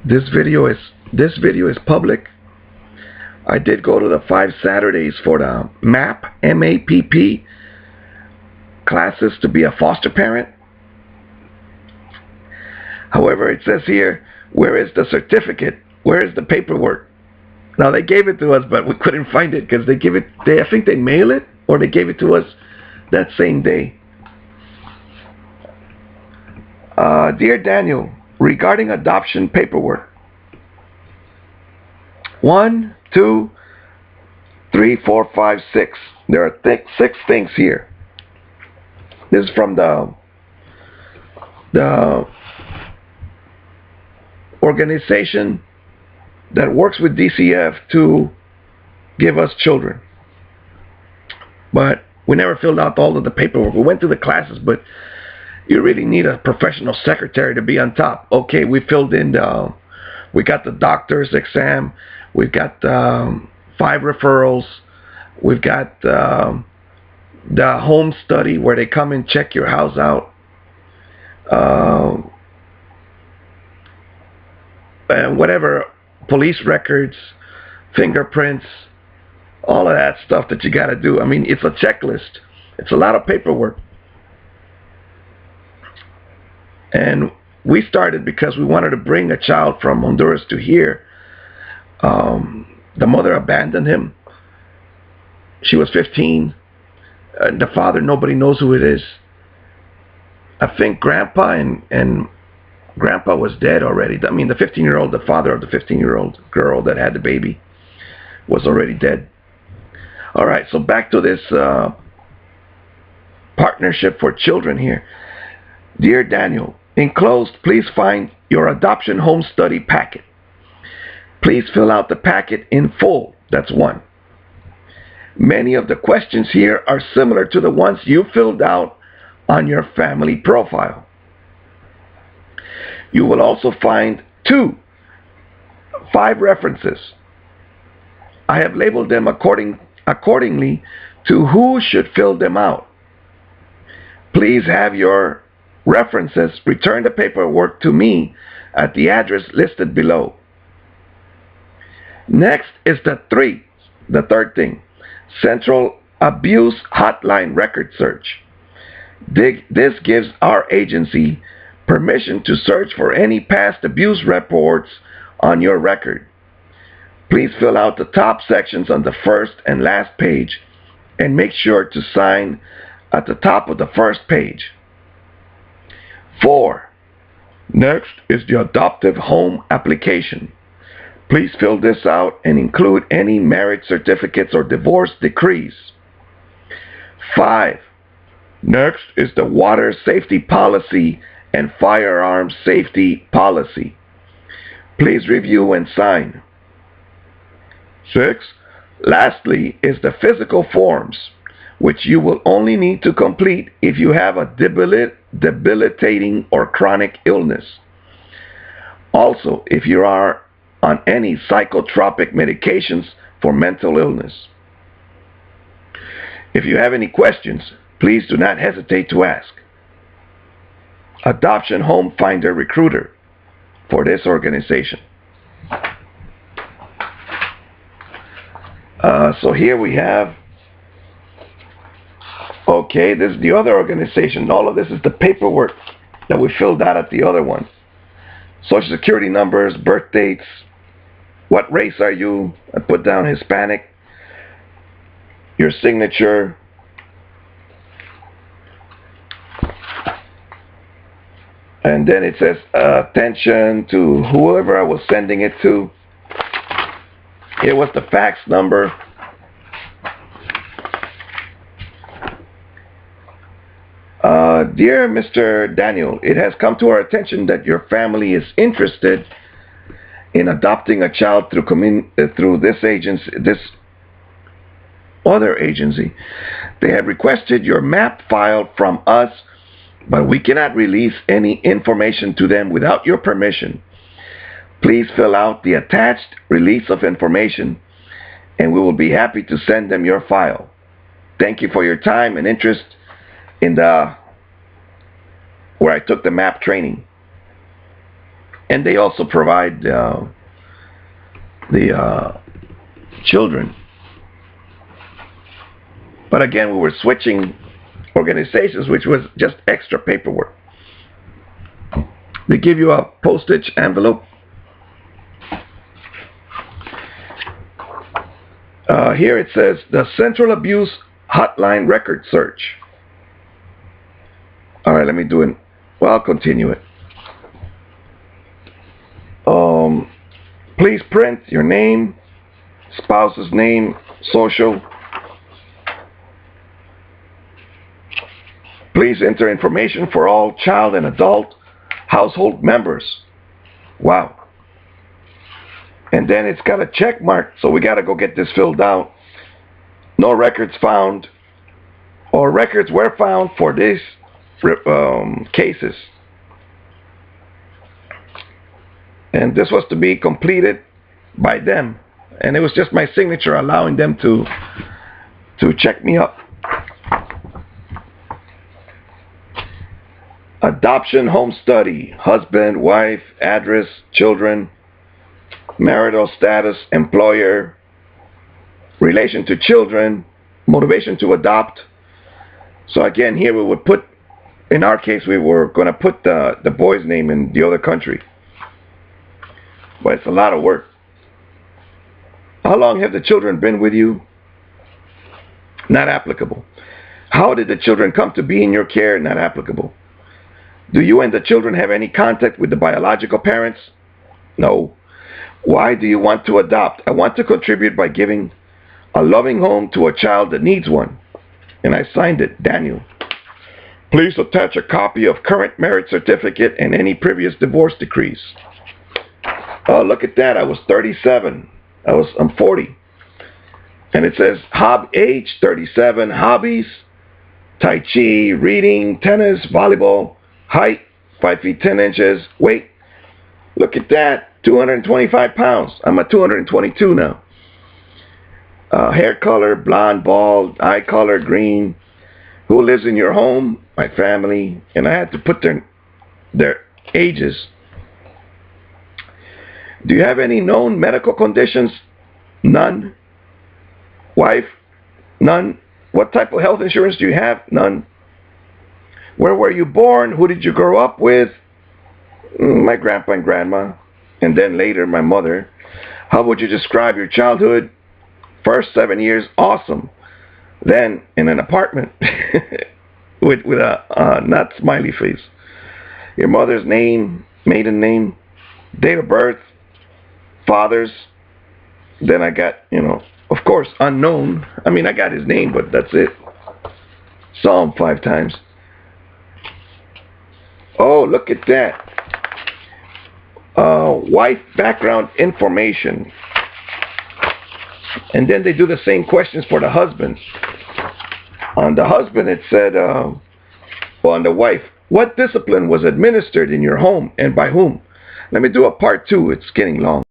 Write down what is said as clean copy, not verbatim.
This video is public. I did go to the 5 Saturdays for the MAP, M-A-P-P classes to be a foster parent. However, it says here, where is the certificate? Where is the paperwork? Now they gave it to us, but we couldn't find it because I think they mail it or they gave it to us that same day. Dear Daniel, regarding adoption paperwork. 1, 2, 3, 4, 5, 6. There are 6 things here. This is from the organization that works with DCF to give us children. But we never filled out all of the paperwork. We went through the classes, but you really need a professional secretary to be on top. Okay, we filled in we got the doctor's exam. We've got 5 referrals. We've got the home study where they come and check your house out. And whatever, police records, fingerprints, all of that stuff that you got to do. I mean, it's a checklist. It's a lot of paperwork. And we started because we wanted to bring a child from Honduras to here. The mother abandoned him. She was 15. The father, nobody knows who it is. I think Grandpa and Grandpa was dead already. I mean, the 15-year-old, the father of the 15-year-old girl that had the baby, was already dead. All right, so back to this partnership for children here. Dear Daniel, enclosed, please find your adoption home study packet. Please fill out the packet in full. That's 1. Many of the questions here are similar to the ones you filled out on your family profile. You will also find 5 references. I have labeled them accordingly to who should fill them out. Please have your references return the paperwork to me at the address listed below. Next is the third thing, Central Abuse Hotline Record Search. This gives our agency permission to search for any past abuse reports on your record. Please fill out the top sections on the first and last page and make sure to sign at the top of the first page. 4. Next is the adoptive home application. Please fill this out and include any marriage certificates or divorce decrees. 5. Next is the water safety policy and firearms safety policy. Please review and sign. 6. Lastly is the physical forms, which you will only need to complete if you have a debilitating or chronic illness. Also, if you are on any psychotropic medications for mental illness. If you have any questions, please do not hesitate to ask. Adoption Home Finder Recruiter for this organization. So here we have, okay, this is the other organization. All of this is the paperwork that we filled out at the other one. Social security numbers, birth dates, what race are you? I put down Hispanic. Your signature. And then it says attention to whoever I was sending it to. Here was the fax number. Dear Mr. Daniel, it has come to our attention that your family is interested in adopting a child through this other agency. They have requested your MAP file from us, but we cannot release any information to them without your permission. Please fill out the attached release of information, and we will be happy to send them your file. Thank you for your time and interest in where I took the MAP training. And they also provide the children. But again, we were switching organizations, which was just extra paperwork. They give you a postage envelope. Here it says the Central Abuse Hotline Record Search. All right, let me do it. Well, I'll continue it. Please print your name, spouse's name, social. Please enter information for all child and adult household members. Wow. And then it's got a check mark, so we got to go get this filled out. No records found, or records were found for these cases. And this was to be completed by them. And it was just my signature allowing them to check me up. Adoption home study, husband, wife, address, children, marital status, employer, relation to children, motivation to adopt. So again, here we would put, in our case, we were going to put the boy's name in the other country. But it's a lot of work. How long have the children been with you? Not applicable. How did the children come to be in your care? Not applicable. Do you and the children have any contact with the biological parents? No. Why do you want to adopt? I want to contribute by giving a loving home to a child that needs one. And I signed it, Daniel. Please attach a copy of current marriage certificate and any previous divorce decrees. Oh, look at that. I was 37. I'm 40. And it says age 37, hobbies, Tai Chi, reading, tennis, volleyball, height 5 feet 10 inches, weight, look at that, 225 pounds. I'm at 222 now. Hair color, blonde, bald, eye color, green. Who lives in your home? My family. And I had to put their ages. Do you have any known medical conditions? None. Wife? None. What type of health insurance do you have? None. Where were you born? Who did you grow up with? My grandpa and grandma. And then later, my mother. How would you describe your childhood? First 7 years, awesome. Then in an apartment with a not smiley face. Your mother's name, maiden name, date of birth, fathers. Then I got, of course, unknown. I mean, I got his name, but that's it. Saw him 5 times. Oh, look at that. Wife background information. And then they do the same questions for the husband. On the husband, it said, on the wife, what discipline was administered in your home and by whom? Let me do a part 2. It's getting long.